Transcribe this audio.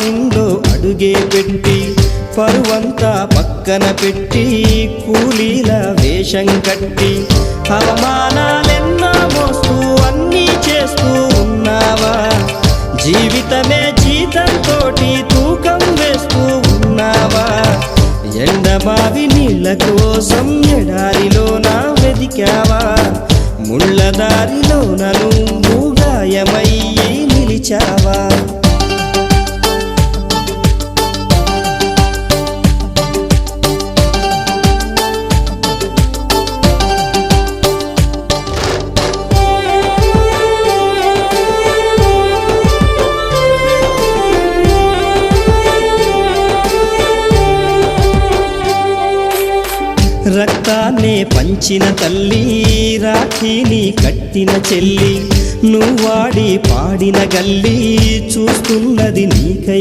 ఫారిన్లో అడుగే పెట్టి పరువంతా పక్కన పెట్టి కూలీల వేషం కట్టి అవమానాలెన్నో మోస్తూ అన్నీ చేస్తూ ఉన్నావా? జీవితమే జీతంతోటి తూకం వేస్తూ ఉన్నావా? ఎండమావి నీళ్ళ కోసం ఎడారిలోన వెదికావా? ముళ్ళదారిలోన నువ్వు గాయమయ్యి నిలిచావా? రక్తాన్నే పంచిన తల్లి, రాఖీని కట్టిన చెల్లి, నువ్వాడి పాడిన గల్లి చూస్తున్నది నీకై